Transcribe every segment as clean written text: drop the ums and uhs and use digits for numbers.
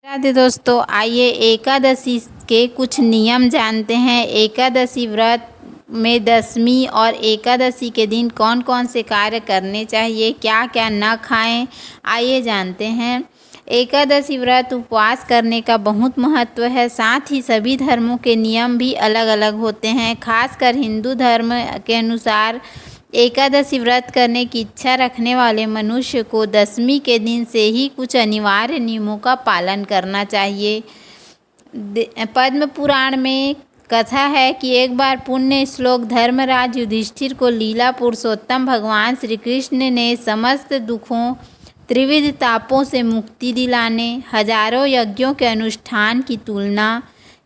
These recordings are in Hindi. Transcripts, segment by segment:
राधे दोस्तों, आइए एकादशी के कुछ नियम जानते हैं। एकादशी व्रत में दशमी और एकादशी के दिन कौन कौन से कार्य करने चाहिए, क्या क्या न खाएं, आइए जानते हैं। एकादशी व्रत उपवास करने का बहुत महत्व है। साथ ही सभी धर्मों के नियम भी अलग अलग होते हैं। खासकर हिंदू धर्म के अनुसार एकादशी व्रत करने की इच्छा रखने वाले मनुष्य को दशमी के दिन से ही कुछ अनिवार्य नियमों का पालन करना चाहिए। पद्म पुराण में कथा है कि एक बार पुण्य श्लोक धर्मराज युधिष्ठिर को लीला पुरुषोत्तम भगवान श्री कृष्ण ने समस्त दुखों त्रिविध तापों से मुक्ति दिलाने हजारों यज्ञों के अनुष्ठान की तुलना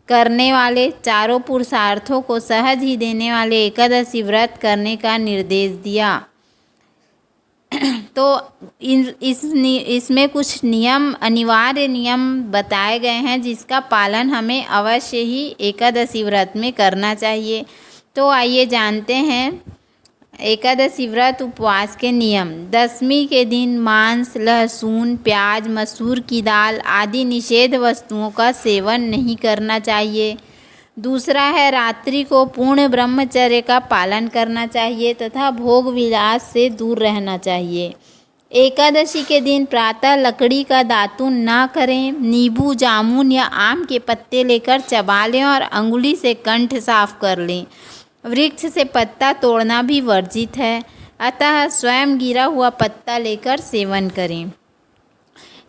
करने वाले चारों पुरुषार्थों को सहज ही देने वाले एकादशी व्रत करने का निर्देश दिया। तो इसमें कुछ नियम, अनिवार्य नियम बताए गए हैं जिसका पालन हमें अवश्य ही एकादशी व्रत में करना चाहिए। तो आइए जानते हैं एकादशी व्रत उपवास के नियम। दशमी के दिन मांस, लहसुन, प्याज, मसूर की दाल आदि निषेध वस्तुओं का सेवन नहीं करना चाहिए। दूसरा है रात्रि को पूर्ण ब्रह्मचर्य का पालन करना चाहिए तथा भोग विलास से दूर रहना चाहिए। एकादशी के दिन प्रातः लकड़ी का दातुन ना करें। नींबू, जामुन या आम के पत्ते लेकर चबा लें और अंगुली से कंठ साफ कर लें। वृक्ष से पत्ता तोड़ना भी वर्जित है, अतः स्वयं गिरा हुआ पत्ता लेकर सेवन करें।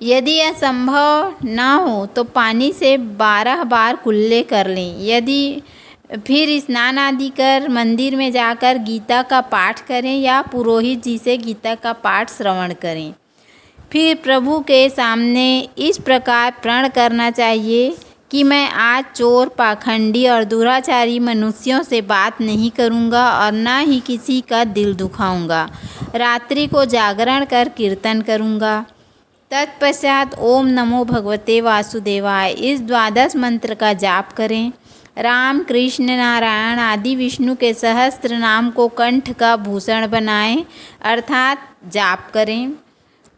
यदि यह संभव ना हो तो पानी से 12 बार कुल्ले कर लें। यदि फिर स्नान आदि कर मंदिर में जाकर गीता का पाठ करें या पुरोहित जी से गीता का पाठ श्रवण करें। फिर प्रभु के सामने इस प्रकार प्रण करना चाहिए कि मैं आज चोर, पाखंडी और दुराचारी मनुष्यों से बात नहीं करूँगा और ना ही किसी का दिल दुखाऊंगा। रात्रि को जागरण कर कीर्तन करूँगा। तत्पश्चात ओम नमो भगवते वासुदेवाय इस 12 मंत्र का जाप करें। राम, कृष्ण, नारायण आदि विष्णु के सहस्त्र नाम को कंठ का भूषण बनाएं, अर्थात जाप करें।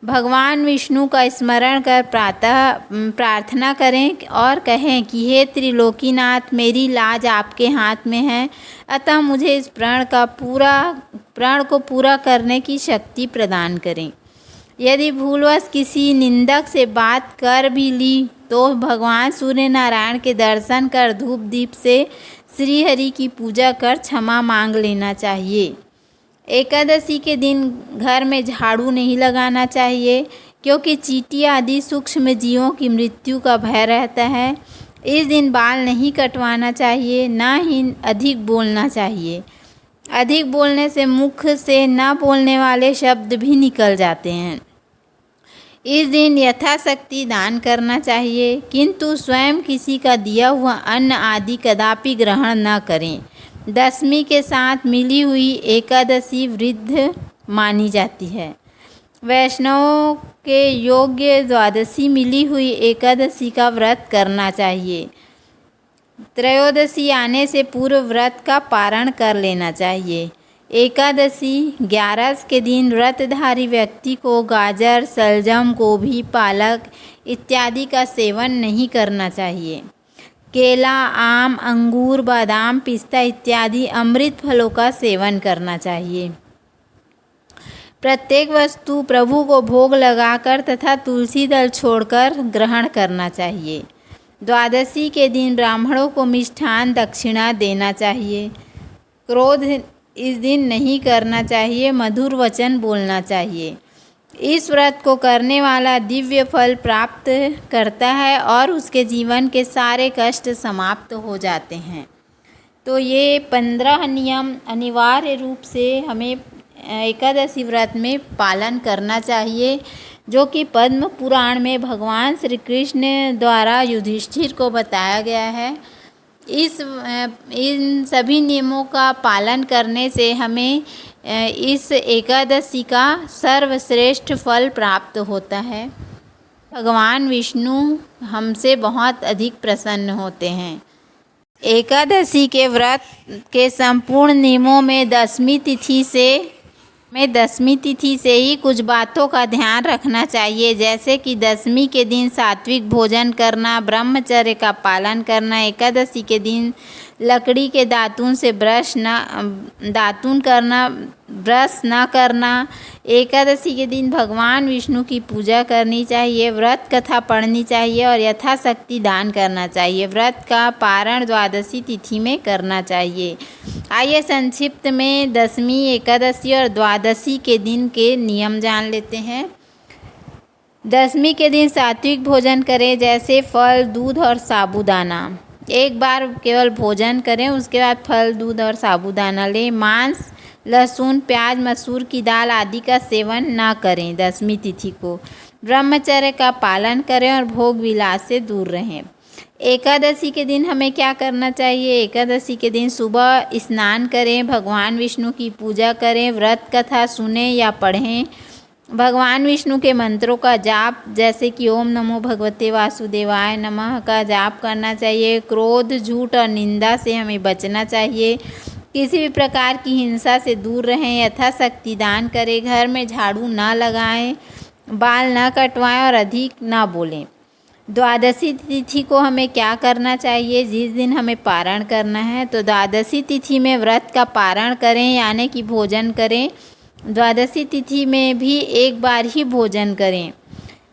भगवान विष्णु का स्मरण कर प्रातः प्रार्थना करें और कहें कि हे त्रिलोकीनाथ, मेरी लाज आपके हाथ में है, अतः मुझे इस प्रण को पूरा करने की शक्ति प्रदान करें। यदि भूलवश किसी निंदक से बात कर भी ली तो भगवान सूर्य नारायण के दर्शन कर धूप दीप से श्री हरि की पूजा कर क्षमा मांग लेना चाहिए। एकादशी के दिन घर में झाड़ू नहीं लगाना चाहिए क्योंकि चींटी आदि सूक्ष्म जीवों की मृत्यु का भय रहता है। इस दिन बाल नहीं कटवाना चाहिए, ना ही अधिक बोलना चाहिए। अधिक बोलने से मुख से न बोलने वाले शब्द भी निकल जाते हैं। इस दिन यथाशक्ति दान करना चाहिए, किंतु स्वयं किसी का दिया हुआ अन्न आदि कदापि ग्रहण न करें। दशमी के साथ मिली हुई एकादशी वृद्ध मानी जाती है। वैष्णवों के योग्य द्वादशी मिली हुई एकादशी का व्रत करना चाहिए। त्रयोदशी आने से पूर्व व्रत का पारण कर लेना चाहिए। एकादशी 11 के दिन व्रतधारी व्यक्ति को गाजर, शलजम, गोभी, पालक इत्यादि का सेवन नहीं करना चाहिए। केला, आम, अंगूर, बादाम, पिस्ता इत्यादि अमृत फलों का सेवन करना चाहिए। प्रत्येक वस्तु प्रभु को भोग लगाकर तथा तुलसी दल छोड़कर ग्रहण करना चाहिए। द्वादशी के दिन ब्राह्मणों को मिष्ठान दक्षिणा देना चाहिए। क्रोध इस दिन नहीं करना चाहिए। मधुर वचन बोलना चाहिए। इस व्रत को करने वाला दिव्य फल प्राप्त करता है और उसके जीवन के सारे कष्ट समाप्त हो जाते हैं। तो ये 15 नियम अनिवार्य रूप से हमें एकादशी व्रत में पालन करना चाहिए, जो कि पद्म पुराण में भगवान श्री कृष्ण द्वारा युधिष्ठिर को बताया गया है। इन सभी नियमों का पालन करने से हमें इस एकादशी का सर्वश्रेष्ठ फल प्राप्त होता है। भगवान विष्णु हमसे बहुत अधिक प्रसन्न होते हैं। एकादशी के व्रत के संपूर्ण नियमों में दशमी तिथि से हमें दशमी तिथि से ही कुछ बातों का ध्यान रखना चाहिए, जैसे कि दशमी के दिन सात्विक भोजन करना, ब्रह्मचर्य का पालन करना, एकादशी के दिन लकड़ी के दातून से ब्रश न करना, एकादशी के दिन भगवान विष्णु की पूजा करनी चाहिए, व्रत कथा पढ़नी चाहिए और यथाशक्ति दान करना चाहिए। व्रत का पारण द्वादशी तिथि में करना चाहिए। आइए संक्षिप्त में दशमी, एकादशी और द्वादशी के दिन के नियम जान लेते हैं। दशमी के दिन सात्विक भोजन करें, जैसे फल, दूध और साबूदाना। एक बार केवल भोजन करें, उसके बाद फल, दूध और साबूदाना लें। मांस, लहसुन, प्याज, मसूर की दाल आदि का सेवन ना करें। दशमी तिथि को ब्रह्मचर्य का पालन करें और भोग विलास से दूर रहें। एकादशी के दिन हमें क्या करना चाहिए? एकादशी के दिन सुबह स्नान करें, भगवान विष्णु की पूजा करें, व्रत कथा सुनें या पढ़ें, भगवान विष्णु के मंत्रों का जाप, जैसे कि ओम नमो भगवते वासुदेवाय नमः का जाप करना चाहिए। क्रोध, झूठ और निंदा से हमें बचना चाहिए। किसी भी प्रकार की हिंसा से दूर रहें। यथाशक्ति दान करें। घर में झाड़ू ना लगाएं, बाल ना कटवाएं और अधिक ना बोलें। द्वादशी तिथि को हमें क्या करना चाहिए? जिस दिन हमें पारण करना है, तो द्वादशी तिथि में व्रत का पारण करें, यानी कि भोजन करें। द्वादशी तिथि में भी एक बार ही भोजन करें।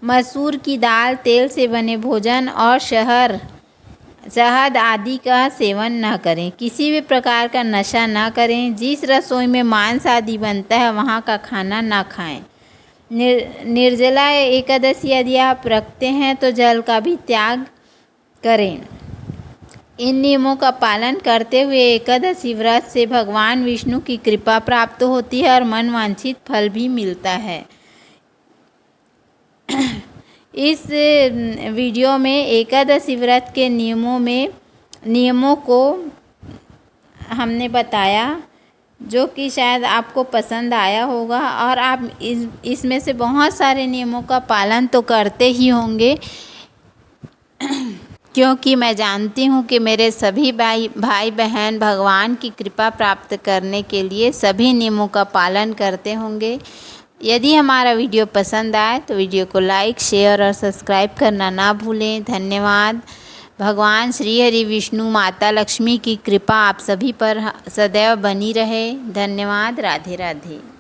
मसूर की दाल, तेल से बने भोजन और शहद आदि का सेवन न करें। किसी भी प्रकार का नशा न करें। जिस रसोई में मांस आदि बनता है वहाँ का खाना ना खाएं। निर्जला एकादशी यदि आप रखते हैं तो जल का भी त्याग करें। इन नियमों का पालन करते हुए एकादशी व्रत से भगवान विष्णु की कृपा प्राप्त होती है और मनवांछित फल भी मिलता है। इस वीडियो में एकादशी व्रत के नियमों को हमने बताया, जो कि शायद आपको पसंद आया होगा और आप इसमें से बहुत सारे नियमों का पालन तो करते ही होंगे, क्योंकि मैं जानती हूँ कि मेरे सभी भाई बहन भगवान की कृपा प्राप्त करने के लिए सभी नियमों का पालन करते होंगे। यदि हमारा वीडियो पसंद आए तो वीडियो को लाइक, शेयर और सब्सक्राइब करना ना भूलें। धन्यवाद। भगवान श्री हरि विष्णु, माता लक्ष्मी की कृपा आप सभी पर सदैव बनी रहे। धन्यवाद। राधे राधे।